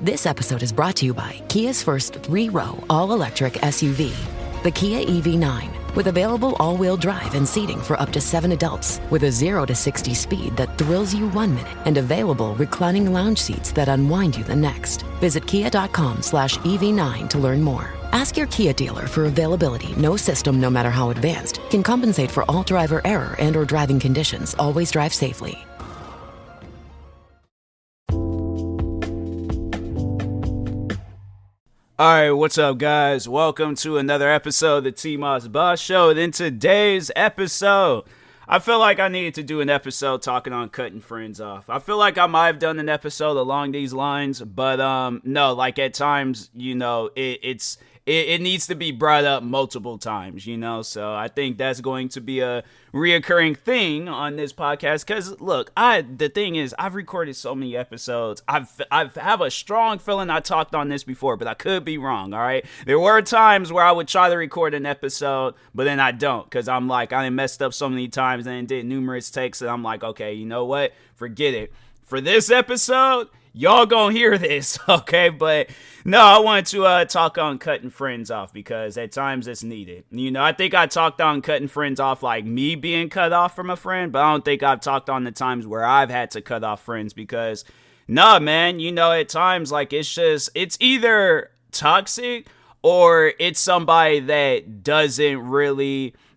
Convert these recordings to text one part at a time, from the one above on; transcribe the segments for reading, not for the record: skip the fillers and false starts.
This episode is brought to you by Kia's first 3-row all-electric SUV, the Kia EV9, with available all-wheel drive and seating for up to 7 adults, with a 0 to 60 speed that thrills you 1 minute, and available reclining lounge seats that unwind you the next. Visit kia.com/EV9 to learn more. Ask your Kia dealer for availability. No system, no matter how advanced, can compensate for all driver error and or driving conditions. Always drive safely. Alright, what's up guys? Welcome to another episode of the TMossBoss Show. And in today's episode, I feel like I needed to do an episode talking on cutting friends off. I feel like I might have done an episode along these lines, but no, like at times, you know, it needs to be brought up multiple times, you know, so I think that's going to be a reoccurring thing on this podcast, because look, the thing is, I've recorded so many episodes. I have a strong feeling I talked on this before, but I could be wrong. All right, there were times where I would try to record an episode, but then I don't, because I'm like, I messed up so many times and did numerous takes, and I'm like, okay, you know what, forget it. For this episode, y'all gonna hear this, okay? But no, I wanted to talk on cutting friends off, because at times it's needed. You know, I think I talked on cutting friends off, like me being cut off from a friend, but I don't think I've talked on the times where I've had to cut off friends, because nah, man, you know, at times, like, it's either toxic or it's somebody that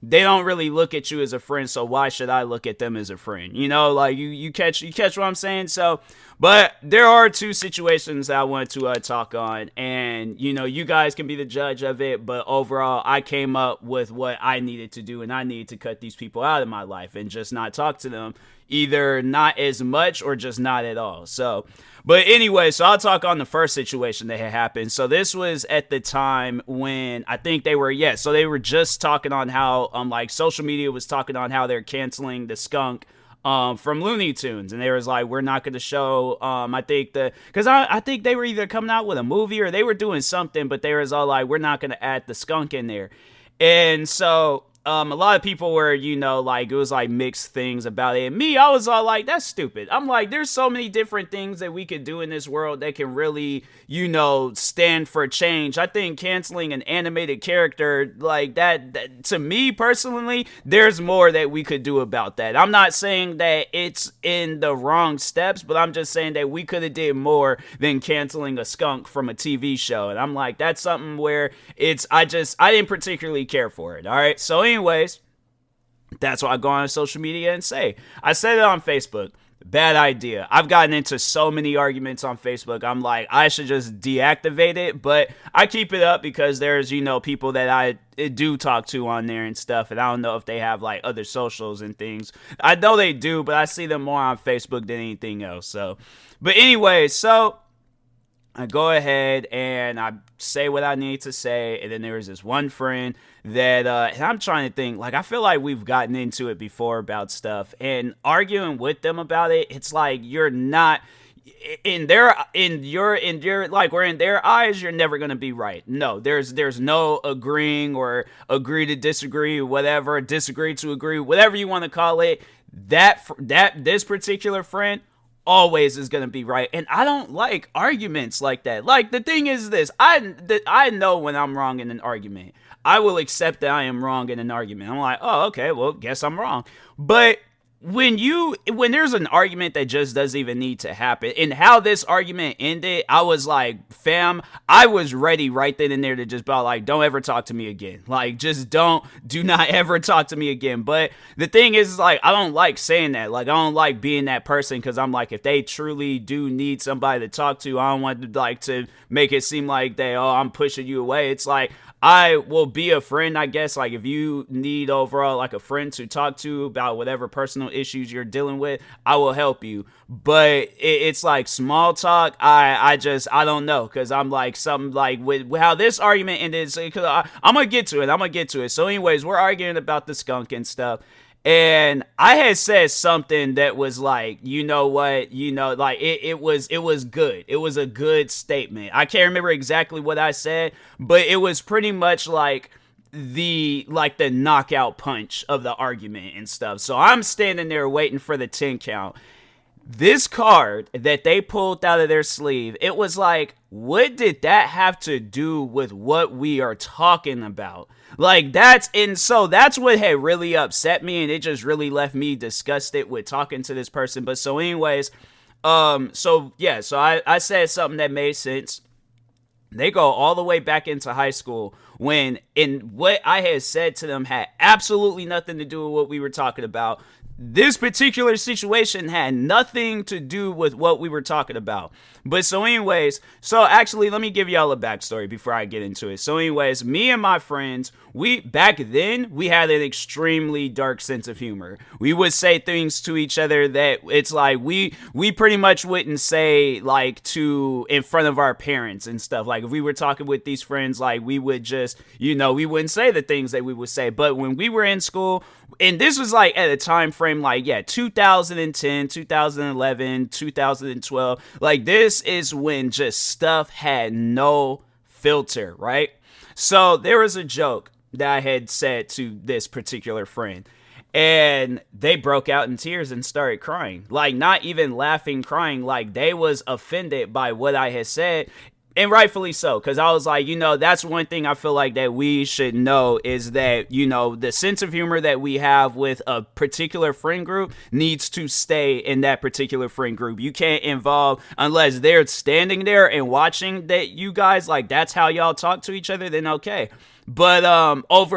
they don't really look at you as a friend, so why should I look at them as a friend? You know, like, you catch what I'm saying? So, but there are two situations that I want to talk on, and, you know, you guys can be the judge of it, but overall, I came up with what I needed to do, and I needed to cut these people out of my life and just not talk to them, either not as much or just not at all. So, but anyway, so I'll talk on the first situation that had happened. So this was at the time when I think they were just talking on how, like, social media was talking on how they're canceling the skunk from Looney Tunes, and they was like, we're not going to show, I think they were either coming out with a movie or they were doing something, but they was all like, we're not going to add the skunk in there. And so a lot of people were, you know, like, it was like mixed things about it. And me, I was all like, that's stupid. I'm like, there's so many different things that we could do in this world that can really, you know, stand for change. I think canceling an animated character like that, to me personally, there's more that we could do about that. I'm not saying that it's in the wrong steps, but I'm just saying that we could have did more than canceling a skunk from a TV show. And I'm like, that's something where I didn't particularly care for it. All right. So anyways, that's what I go on social media and say. I said it on Facebook. Bad idea. I've gotten into so many arguments on Facebook. I'm like, I should just deactivate it, but I keep it up because there's, you know, people that I do talk to on there and stuff, and I don't know if they have like other socials and things. I know they do, but I see them more on Facebook than anything else. So, but anyway, so I go ahead and I say what I need to say, and then there was this one friend that, and I'm trying to think, like, I feel like we've gotten into it before about stuff, and arguing with them about it, it's like, you're not, in their eyes, you're never going to be right. No, there's no agreeing or agree to disagree, whatever, disagree to agree, whatever you want to call it, this particular friend always is going to be right. And I don't like arguments like that. Like, the thing is this, I know when I'm wrong in an argument. I will accept that I am wrong in an argument. I'm like, oh, okay, well, guess I'm wrong. But when there's an argument that just doesn't even need to happen, and how this argument ended, I was like, fam, I was ready right then and there to just be like, don't ever talk to me again. Like, just do not ever talk to me again. But the thing is, like, I don't like saying that. Like, I don't like being that person, because I'm like, if they truly do need somebody to talk to, I don't want to make it seem like I'm pushing you away. It's like, I will be a friend, I guess. Like, if you need overall like a friend to talk to about whatever personal issues you're dealing with, I will help you. But it's like small talk. I don't know, because I'm like, something like with how this argument ended. So I'm gonna get to it. So anyways, we're arguing about the skunk and stuff. And I had said something that was like, you know what, like it was good. It was a good statement. I can't remember exactly what I said, but it was pretty much like the knockout punch of the argument and stuff. So I'm standing there waiting for the 10 count. This card that they pulled out of their sleeve, it was like, what did that have to do with what we are talking about? Like, so that's what had really upset me, and it just really left me disgusted with talking to this person. But so anyways, so I said something that made sense. They go all the way back into high school when what I had said to them had absolutely nothing to do with what we were talking about. This particular situation had nothing to do with what we were talking about. But so anyways, so actually let me give y'all a backstory before I get into it. So anyways, me and my friends, back then we had an extremely dark sense of humor. We would say things to each other that it's like we pretty much wouldn't say like in front of our parents and stuff. Like if we were talking with these friends, like we would just, we wouldn't say the things that we would say. But when we were in school, and this was like at a time frame like 2010, 2011, 2012, like this is when just stuff had no filter, right? So there was a joke that I had said to this particular friend, and they broke out in tears and started crying. Like not even laughing, crying, like they was offended by what I had said. And rightfully so, because I was like, that's one thing I feel like that we should know is that, the sense of humor that we have with a particular friend group needs to stay in that particular friend group. You can't involve, unless they're standing there and watching that you guys, like, that's how y'all talk to each other, then okay. But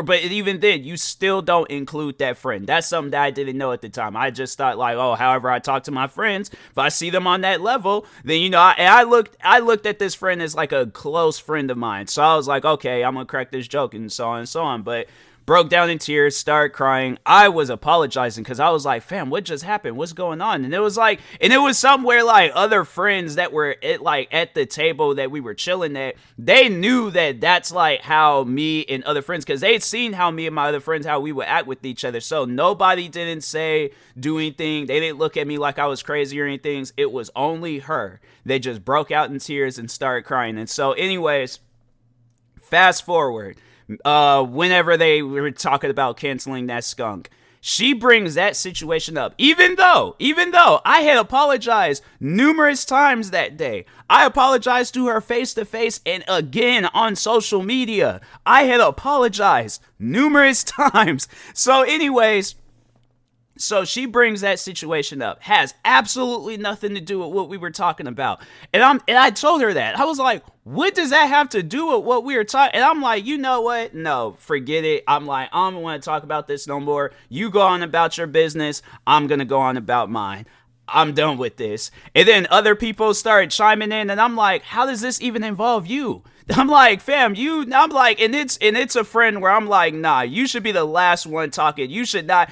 even then, you still don't include that friend. That's something that I didn't know at the time. I just thought like, however I talk to my friends, if I see them on that level, then I looked at this friend as like a close friend of mine. So I was like, okay, I'm gonna crack this joke and so on and so on. But broke down in tears, started crying. I was apologizing because I was like, fam, what just happened? What's going on? And it was somewhere like other friends that were at the table that we were chilling at. They knew that that's like how me and other friends, because they'd seen how me and my other friends, how we would act with each other. So nobody didn't do anything. They didn't look at me like I was crazy or anything. It was only her. They just broke out in tears and started crying. And so anyways, fast forward. Whenever they were talking about canceling that skunk, she brings that situation up, even though I had apologized numerous times that day. I apologized to her face to face and again on social media. I had apologized numerous times. So anyways, so she brings that situation up, has absolutely nothing to do with what we were talking about. And I told her that. I was like, what does that have to do with what we were talking? And I'm like, you know what? No, forget it. I'm like, I don't want to talk about this no more. You go on about your business. I'm going to go on about mine. I'm done with this. And then other people started chiming in, and I'm like, how does this even involve you? I'm like, fam, I'm like, and it's a friend where I'm like, nah, you should be the last one talking. You should have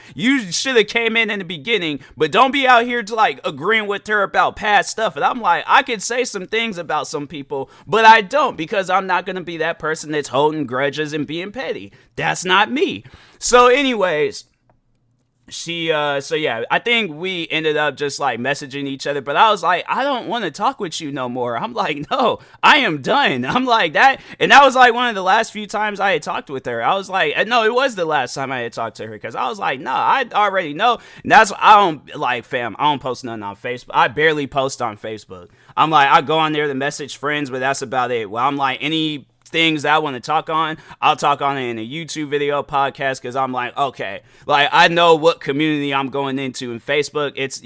came in the beginning, but don't be out here to like agreeing with her about past stuff. And I'm like, I could say some things about some people, but I don't, because I'm not going to be that person that's holding grudges and being petty. That's not me. So anyways, I think we ended up just like messaging each other, but I was like, I don't want to talk with you no more. I'm like, no, I am done. I'm like that. And that was like one of the last few times I had talked with her. I was like, no, it was the last time I had talked to her, because I was like, no, I already know. And that's I don't like, fam, I don't post nothing on Facebook. I barely post on Facebook. I'm like, I go on there to message friends, but that's about it. Well, I'm like, any things that I want to talk on, I'll talk on it in a YouTube video, podcast, because I'm like, okay, like I know what community I'm going into. In Facebook, it's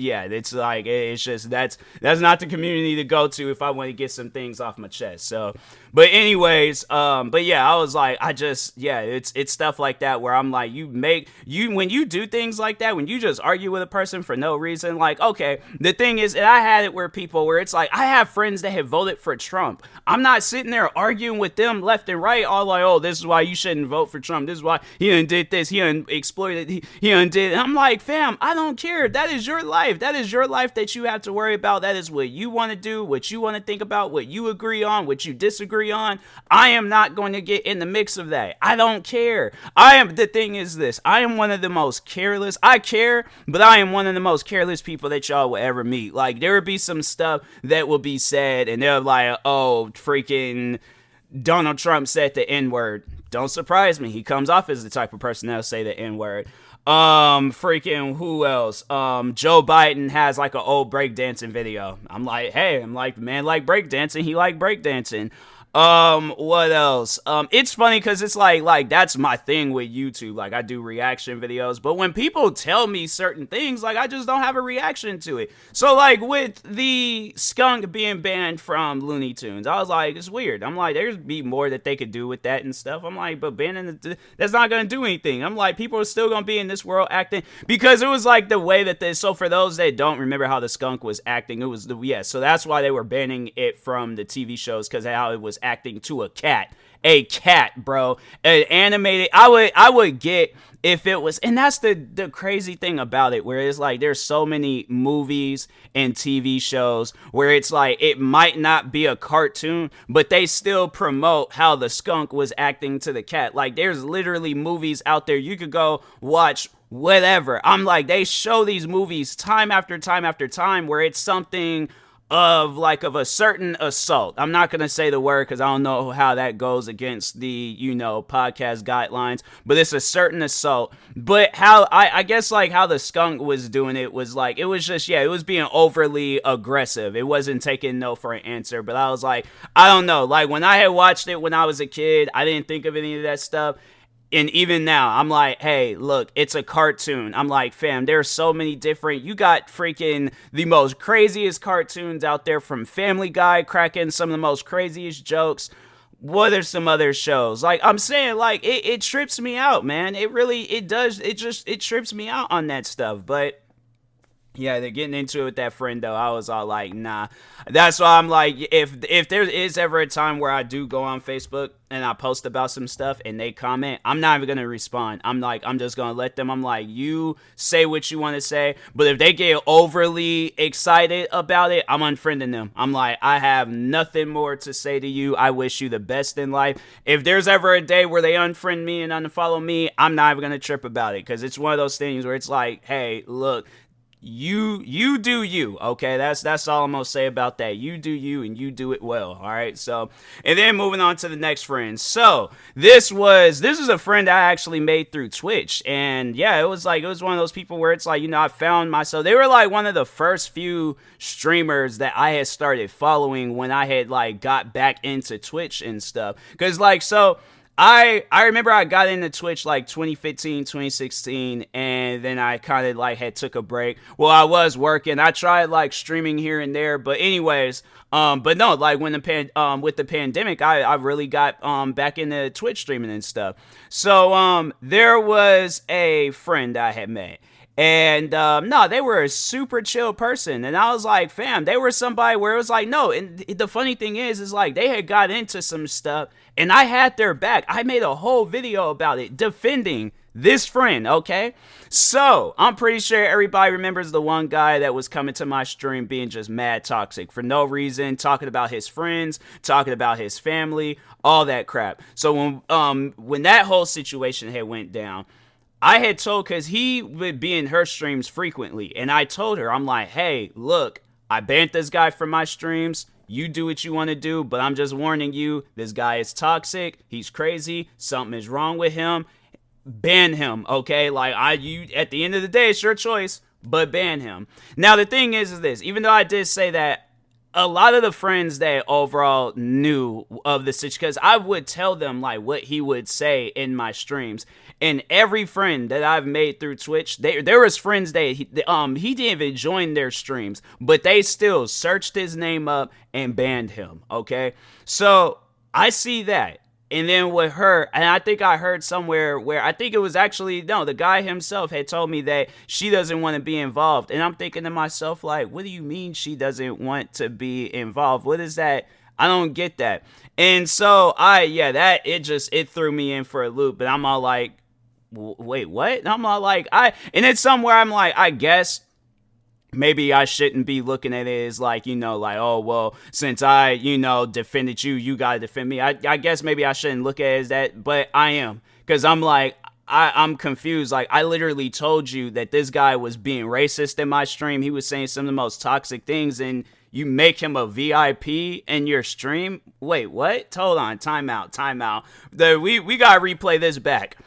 just that's not the community to go to if I want to get some things off my chest. So, but anyways, but yeah, I was like, it's stuff like that where I'm like, when you do things like that, when you just argue with a person for no reason, like, okay, the thing is, and I had it where it's like, I have friends that have voted for Trump. I'm not sitting there arguing with them left and right, all like, oh, this is why you shouldn't vote for Trump. This is why he did this. He exploited. He undid. And I'm like, fam, I don't care. That is your life. That is your life that you have to worry about. That is what you want to do, what you want to think about, what you agree on, what you disagree on. I am not going to get in the mix of that. I don't care. The thing is this, I am one of the most careless. I care, but I am one of the most careless people that y'all will ever meet. Like, there would be some stuff that will be said, and they're like, oh, freaking Donald Trump said the N-word. Don't surprise me. He comes off as the type of person that'll say the N-word. Freaking who else? Joe Biden has like an old breakdancing video. I'm like, hey, man, like breakdancing. He like breakdancing. What else? It's funny because it's like that's my thing with YouTube. Like I do reaction videos, but when people tell me certain things, like I just don't have a reaction to it. So like with the skunk being banned from Looney Tunes, I was like, it's weird. I'm like, there's be more that they could do with that and stuff. I'm like, but banning that's not gonna do anything. I'm like, people are still gonna be in this world acting because it was like the way that they. So for those that don't remember how the skunk was acting, it was so that's why they were banning it from the TV shows because how it was acting to a cat, bro. An animated. I would get if it was, and that's the crazy thing about it, where it's like there's so many movies and TV shows where it's like it might not be a cartoon, but they still promote how the skunk was acting to the cat. Like there's literally movies out there you could go watch. Whatever. I'm like, they show these movies time after time after time where it's something of a certain assault. I'm not going to say the word because I don't know how that goes against the, podcast guidelines, but it's a certain assault. But how, I guess like how the skunk was doing it was like, it was just, it was being overly aggressive. It wasn't taking no for an answer, but I was like, I don't know. Like when I had watched it when I was a kid, I didn't think of any of that stuff. And even now, I'm like, hey, look, it's a cartoon. I'm like, fam, there's so many different, you got freaking the most craziest cartoons out there from Family Guy cracking some of the most craziest jokes. What are some other shows? Like, I'm saying, like, it trips me out, man. It does. It trips me out on that stuff. But yeah, they're getting into it with that friend, though. I was all like, nah. That's why I'm like, if there is ever a time where I do go on Facebook and I post about some stuff and they comment, I'm not even going to respond. I'm just going to let them. I'm like, you say what you want to say. But if they get overly excited about it, I'm unfriending them. I'm like, I have nothing more to say to you. I wish you the best in life. If there's ever a day where they unfriend me and unfollow me, I'm not even going to trip about it. Because it's one of those things where it's like, hey, look. You do you, okay? That's all I'm gonna say about that. You do you, and you do it well, all right? So, and then moving on to the next friend. So, this is a friend I actually made through Twitch, and yeah, it was one of those people where it's like, I found myself. They were like one of the first few streamers that I had started following when I had like got back into Twitch and stuff, because I remember I got into Twitch like 2015, 2016, and then I kind of like had took a break. Well, I was working. I tried like streaming here and there, but anyways, but no, like when with the pandemic, I really got back into Twitch streaming and stuff. So there was a friend I had met. And no, they were a super chill person, and I was like, fam, they were somebody where it was like, no. And the funny thing is like they had got into some stuff, and I had their back. I made a whole video about it, defending this friend. Okay, so I'm pretty sure everybody remembers the one guy that was coming to my stream being just mad toxic for no reason, talking about his friends, talking about his family, all that crap. So when that whole situation had went down, I had told, because he would be in her streams frequently, and I told her, I'm like, hey, look, I banned this guy from my streams. You do what you want to do, but I'm just warning you, this guy is toxic. He's crazy. Something is wrong with him. Ban him, okay? Like, at the end of the day, it's your choice, but ban him. Now, the thing is this, even though I did say that, a lot of the friends that overall knew of the situation, because I would tell them like what he would say in my streams, and every friend that I've made through Twitch, there was friends that he didn't even join their streams, but they still searched his name up and banned him. Okay, so I see that. And then with her, and I think I heard somewhere where I think it was actually, no, the guy himself had told me that she doesn't want to be involved. And I'm thinking to myself, like, what do you mean she doesn't want to be involved? What is that? I don't get that. And so it threw me in for a loop. But I'm all like, wait, what? And I'm all like, and it's somewhere I'm like, I guess maybe I shouldn't be looking at it as like, like, oh, well, since I, defended you, you got to defend me. I guess maybe I shouldn't look at it as that, but I am. Because I'm like, I'm confused. Like, I literally told you that this guy was being racist in my stream. He was saying some of the most toxic things, and you make him a VIP in your stream? Wait, what? Hold on. Time out. We got to replay this back.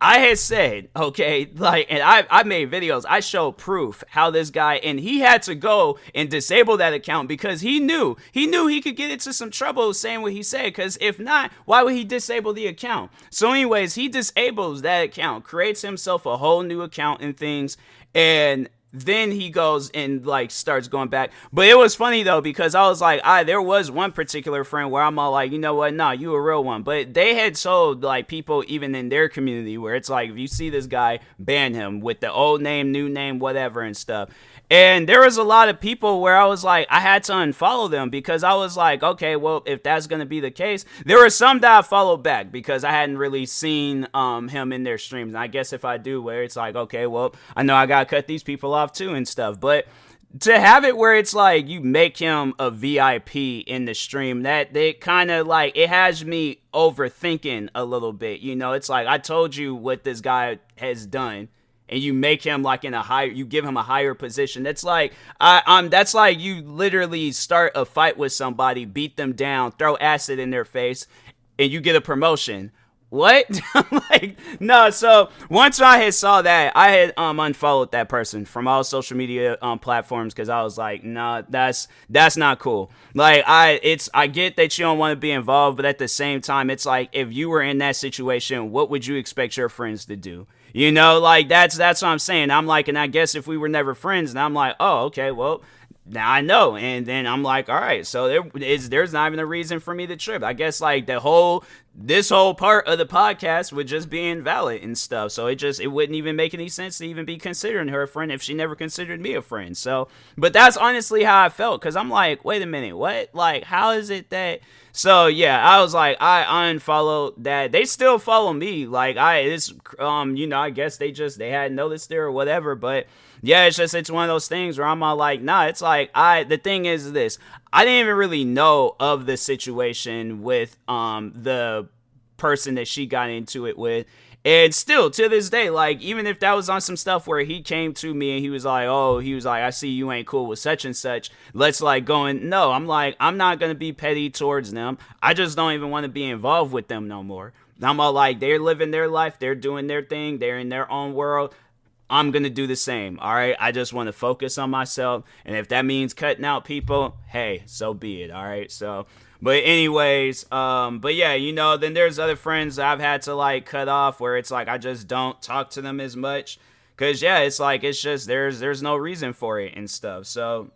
I had said, okay, like, and I made videos. I showed proof how this guy, and he had to go and disable that account because he knew he could get into some trouble saying what he said. Because if not, why would he disable the account? So, anyways, he disables that account, creates himself a whole new account and things, and then he goes and like starts going back. But it was funny though, because I was like, there was one particular friend where I'm all like, you know what, nah, you a real one. But they had told like people even in their community where it's like, if you see this guy, ban him with the old name, new name, whatever and stuff. And there was a lot of people where I was like, I had to unfollow them because I was like, okay, well, if that's going to be the case, there were some that I followed back because I hadn't really seen him in their streams. And I guess if I do, where it's like, okay, well, I know I got to cut these people off too and stuff. But to have it where it's like you make him a VIP in the stream, that they kind of like, it has me overthinking a little bit. You know, it's like I told you what this guy has done. And you make him like you give him a higher position. That's like, that's like you literally start a fight with somebody, beat them down, throw acid in their face, and you get a promotion. What? Like, no. So once I had saw that, I had unfollowed that person from all social media platforms because I was like, nah, that's not cool. Like, I get that you don't want to be involved, but at the same time, it's like if you were in that situation, what would you expect your friends to do? You know, like that's what I'm saying. I'm like, and I guess if we were never friends, and I'm like, oh, okay, well, now I know. And then I'm like, all right, so there's not even a reason for me to trip. I guess like this whole part of the podcast would just be invalid and stuff. So it wouldn't even make any sense to even be considering her a friend if she never considered me a friend. So, but that's honestly how I felt. Cause I'm like, wait a minute, what? Like, how is it that? So yeah, I was like, I unfollowed that. They still follow me. Like you know, I guess they hadn't noticed it or whatever. But yeah, it's one of those things where I'm all like, nah, it's like, the thing is this, I didn't even really know of the situation with, the person that she got into it with. And still to this day, like, even if that was on some stuff where he came to me and he was like, I see you ain't cool with such and such, let's like go and no, I'm like, I'm not going to be petty towards them. I just don't even want to be involved with them no more. I'm all like, they're living their life. They're doing their thing. They're in their own world. I'm going to do the same. All right. I just want to focus on myself. And if that means cutting out people, hey, so be it. All right. So, but anyways, but yeah, you know, then there's other friends I've had to like cut off where it's like, I just don't talk to them as much. Cause yeah, it's like, it's just, there's no reason for it and stuff. So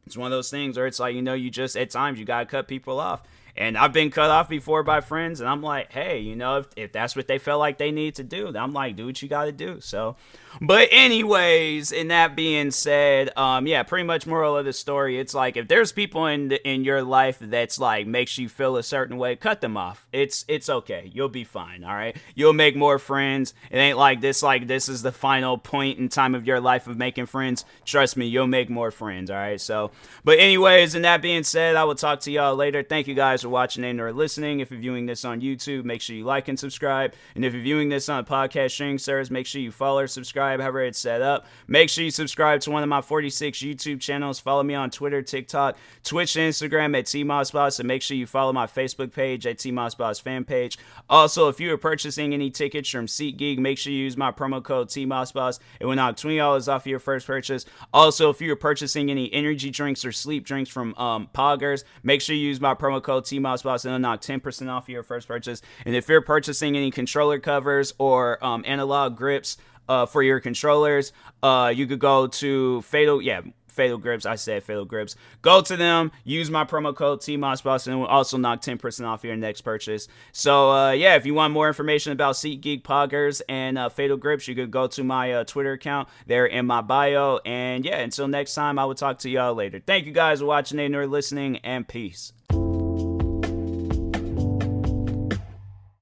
it's one of those things where it's like, you know, you just, at times you got to cut people off. And I've been cut off before by friends, and I'm like, hey, you know, if that's what they felt like they need to do, then I'm like, do what you got to do. So, but anyways, and that being said, yeah, pretty much moral of the story, it's like if there's people in your life that's like makes you feel a certain way, cut them off. It's okay. You'll be fine. All right. You'll make more friends. It ain't like this is the final point in time of your life of making friends. Trust me, you'll make more friends. All right. So, but anyways, and that being said, I will talk to y'all later. Thank you guys for watching and or listening. If you're viewing this on YouTube, make sure you like and subscribe. And if you're viewing this on a podcast streaming service, make sure you follow or subscribe, however it's set up. Make sure you subscribe to one of my 46 YouTube channels. Follow me on Twitter, TikTok, Twitch, and Instagram at TMossBoss. And make sure you follow my Facebook page at TMossBoss fan page. Also, if you are purchasing any tickets from SeatGeek, make sure you use my promo code TMossBoss. It will knock $20 off your first purchase. Also, if you are purchasing any energy drinks or sleep drinks from Poggers, make sure you use my promo code TMossBoss and it'll knock 10% off your first purchase. And if you're purchasing any controller covers or analog grips for your controllers, you could go to Fatal Grips. I said Fatal Grips. Go to them. Use my promo code TMossBoss and it will also knock 10% off your next purchase. So, yeah, if you want more information about SeatGeek, Poggers, and Fatal Grips, you could go to my Twitter account. They're in my bio. And, yeah, until next time, I will talk to y'all later. Thank you guys for watching and or listening, and peace.